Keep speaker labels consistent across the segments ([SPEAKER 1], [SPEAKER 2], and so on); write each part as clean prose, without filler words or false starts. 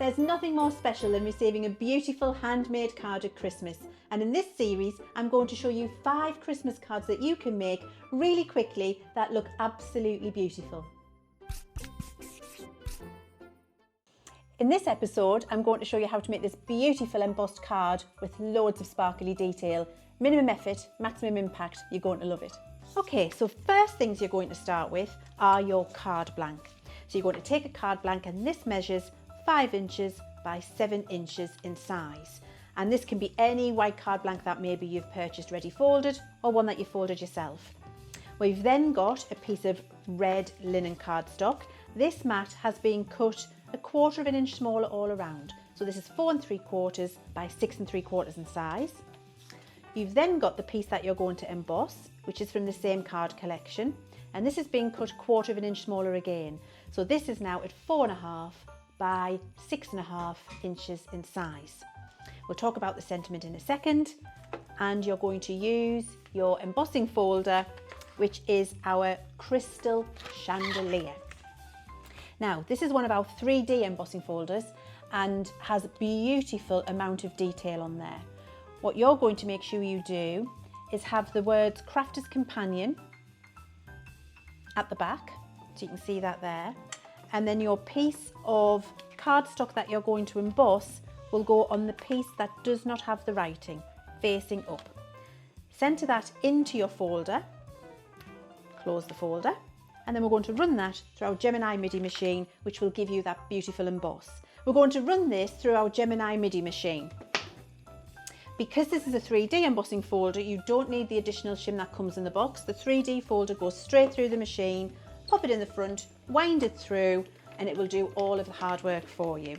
[SPEAKER 1] There's nothing more special than receiving a beautiful handmade card at Christmas, and in this series I'm going to show you 5 Christmas cards that you can make really quickly that look absolutely beautiful. In this episode I'm going to show you how to make this beautiful embossed card with loads of sparkly detail. Minimum effort, maximum impact, you're going to love it. Okay, so first things you're going to start with are your card blank. So you're going to take a card blank, and this measures 5 inches by 7 inches in size. And this can be any white card blank that maybe you've purchased ready folded or one that you folded yourself. We've then got a piece of red linen cardstock. This mat has been cut 1/4 inch smaller all around. So this is 4 3/4 by 6 3/4 in size. You've then got the piece that you're going to emboss, which is from the same card collection, and this is being cut 1/4 inch smaller again. So this is now at 4.5 by 6.5 inches in size. We'll talk about the sentiment in a second, and you're going to use your embossing folder, which is our crystal chandelier. Now, this is one of our 3D embossing folders and has a beautiful amount of detail on there. What you're going to make sure you do is have the words Crafter's Companion at the back, so you can see that there, and then your piece of cardstock that you're going to emboss will go on the piece that does not have the writing, facing up. Centre that into your folder, close the folder, and then we're going to run that through our Gemini MIDI machine, which will give you that beautiful emboss. We're going to run this through our Gemini MIDI machine. Because this is a 3D embossing folder, you don't need the additional shim that comes in the box. The 3D folder goes straight through the machine, pop it in the front, wind it through, and it will do all of the hard work for you.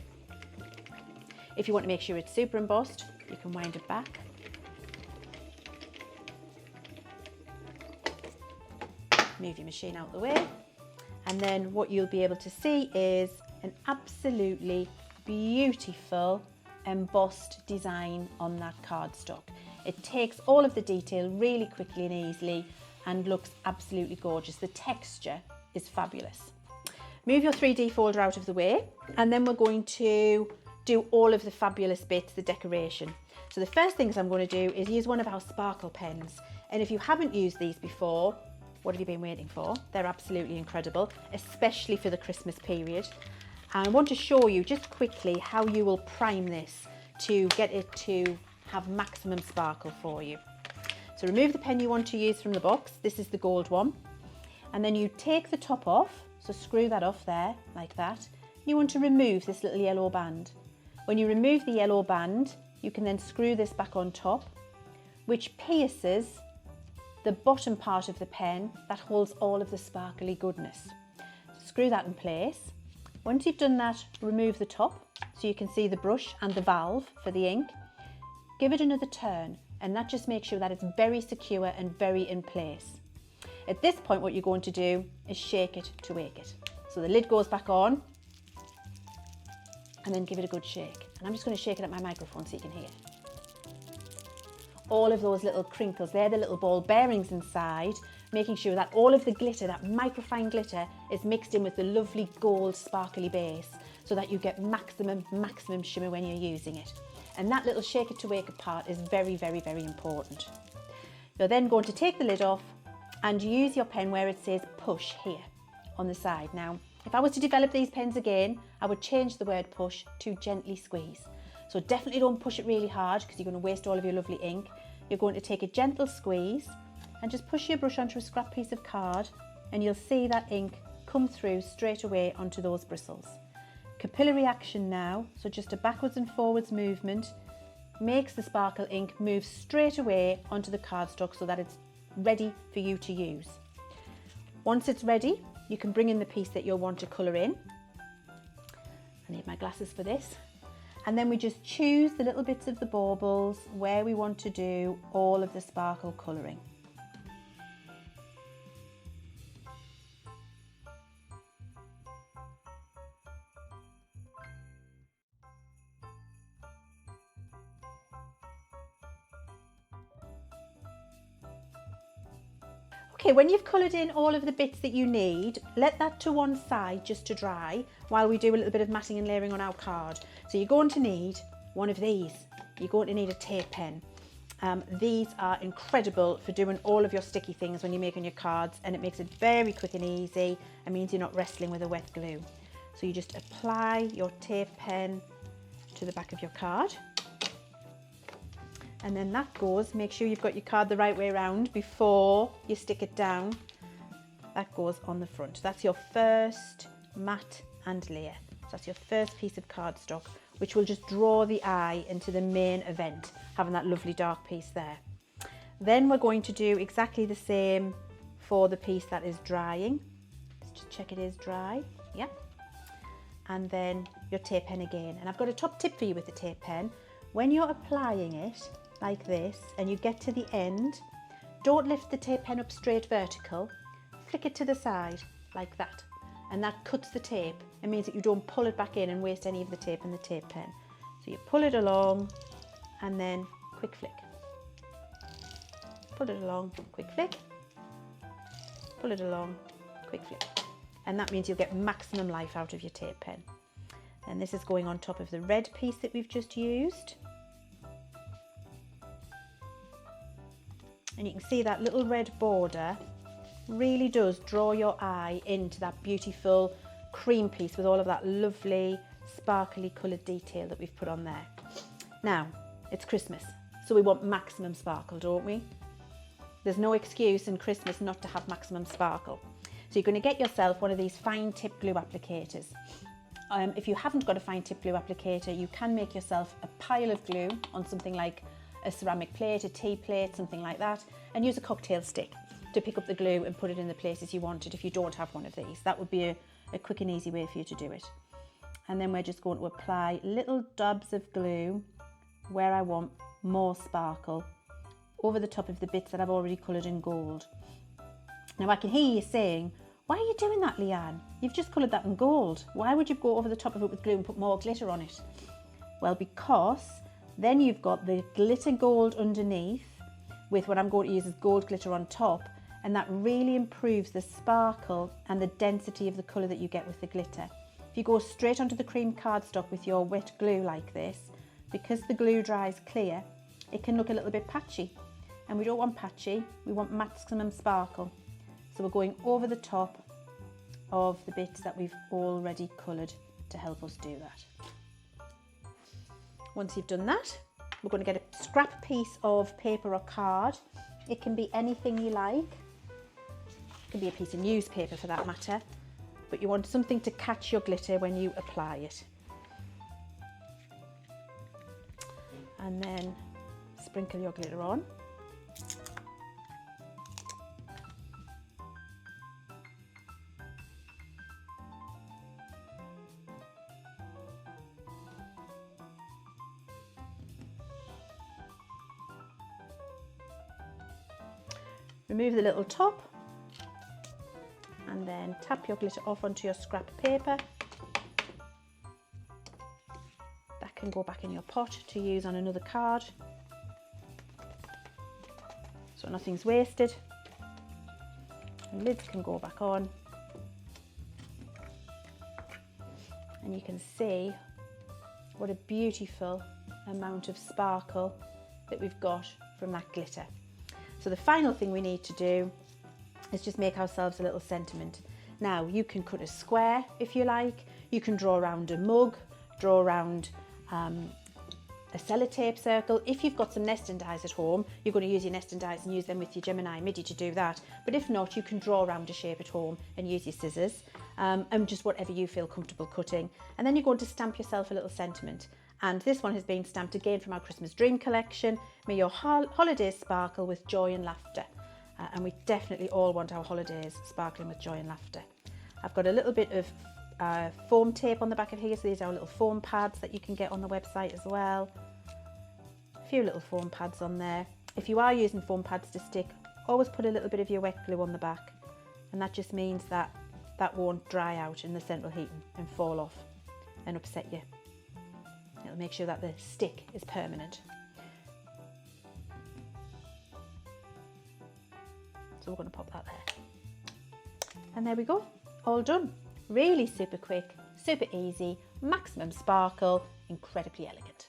[SPEAKER 1] If you want to make sure it's super embossed, you can wind it back. Move your machine out the way, and then what you'll be able to see is an absolutely beautiful embossed design on that cardstock. It takes all of the detail really quickly and easily and looks absolutely gorgeous. The texture is fabulous. Move your 3D folder out of the way, and then we're going to do all of the fabulous bits, the decoration. So the first things I'm going to do is use one of our sparkle pens, and if you haven't used these before, what have you been waiting for? They're absolutely incredible, especially for the Christmas period. And I want to show you just quickly how you will prime this to get it to have maximum sparkle for you. So remove the pen you want to use from the box. This is the gold one. And then you take the top off, so screw that off there, like that. You want to remove this little yellow band. When you remove the yellow band, you can then screw this back on top, which pierces the bottom part of the pen that holds all of the sparkly goodness. Screw that in place. Once you've done that, remove the top so you can see the brush and the valve for the ink. Give it another turn, and that just makes sure that it's very secure and very in place. At this point, what you're going to do is shake it to wake it. So the lid goes back on, and then give it a good shake. And I'm just going to shake it at my microphone so you can hear. All of those little crinkles, they're the little ball bearings inside, making sure that all of the glitter, that microfine glitter, is mixed in with the lovely gold sparkly base so that you get maximum shimmer when you're using it. And that little shake it to wake it part is very, very, very important. You're then going to take the lid off and use your pen where it says push here on the side. Now, if I was to develop these pens again, I would change the word push to gently squeeze. So definitely don't push it really hard because you're going to waste all of your lovely ink. You're going to take a gentle squeeze and just push your brush onto a scrap piece of card, and you'll see that ink come through straight away onto those bristles. Capillary action now, so just a backwards and forwards movement makes the sparkle ink move straight away onto the cardstock so that it's ready for you to use. Once it's ready, you can bring in the piece that you'll want to colour in. I need my glasses for this. And then we just choose the little bits of the baubles where we want to do all of the sparkle colouring. Okay, when you've coloured in all of the bits that you need, let that to one side just to dry while we do a little bit of matting and layering on our card. So you're going to need one of these. You're going to need a tape pen. These are incredible for doing all of your sticky things when you're making your cards, and it makes it very quick and easy. It means you're not wrestling with a wet glue. So you just apply your tape pen to the back of your card. And then that goes, make sure you've got your card the right way around before you stick it down. That goes on the front. That's your first mat and layer. So that's your first piece of cardstock, which will just draw the eye into the main event, having that lovely dark piece there. Then we're going to do exactly the same for the piece that is drying. Let's just check it is dry. Yeah. And then your tape pen again. And I've got a top tip for you with the tape pen. When you're applying it like this and you get to the end, don't lift the tape pen up straight vertical, flick it to the side like that, and that cuts the tape. It means that you don't pull it back in and waste any of the tape in the tape pen. So you pull it along and then quick flick. Pull it along, quick flick. Pull it along, quick flick. And that means you'll get maximum life out of your tape pen. And this is going on top of the red piece that we've just used. And you can see that little red border really does draw your eye into that beautiful cream piece with all of that lovely sparkly coloured detail that we've put on there. Now, it's Christmas, so we want maximum sparkle, don't we? There's no excuse in Christmas not to have maximum sparkle. So you're going to get yourself one of these fine tip glue applicators. If you haven't got a fine tip glue applicator, you can make yourself a pile of glue on something like a ceramic plate, a tea plate, something like that, and use a cocktail stick to pick up the glue and put it in the places you want it if you don't have one of these. That would be a quick and easy way for you to do it. And then we're just going to apply little dabs of glue where I want more sparkle over the top of the bits that I've already coloured in gold. Now I can hear you saying, why are you doing that, Leanne? You've just coloured that in gold. Why would you go over the top of it with glue and put more glitter on it? Well, because then you've got the glitter gold underneath with what I'm going to use as gold glitter on top, and that really improves the sparkle and the density of the colour that you get with the glitter. If you go straight onto the cream cardstock with your wet glue like this, because the glue dries clear, it can look a little bit patchy, and we don't want patchy, we want maximum sparkle. So we're going over the top of the bits that we've already coloured to help us do that. Once you've done that, we're going to get a scrap piece of paper or card. It can be anything you like. It can be a piece of newspaper for that matter, but you want something to catch your glitter when you apply it. And then sprinkle your glitter on. Remove the little top and then tap your glitter off onto your scrap paper. That can go back in your pot to use on another card, so nothing's wasted. The lids can go back on, and you can see what a beautiful amount of sparkle that we've got from that glitter. So the final thing we need to do is just make ourselves a little sentiment. Now you can cut a square if you like, you can draw around a mug, draw around a sellotape circle. If you've got some nesting dies at home, you're going to use your nesting dies and use them with your Gemini MIDI to do that. But if not, you can draw around a shape at home and use your scissors and just whatever you feel comfortable cutting. And then you're going to stamp yourself a little sentiment. And this one has been stamped again from our Christmas Dream collection. May your holidays sparkle with joy and laughter. And we definitely all want our holidays sparkling with joy and laughter. I've got a little bit of foam tape on the back of here, so these are our little foam pads that you can get on the website as well. A few little foam pads on there. If you are using foam pads to stick, always put a little bit of your wet glue on the back, and that just means that that won't dry out in the central heating and fall off and upset you. It'll make sure that the stick is permanent. So we're going to pop that there. And there we go, all done. Really super quick, super easy, maximum sparkle, incredibly elegant.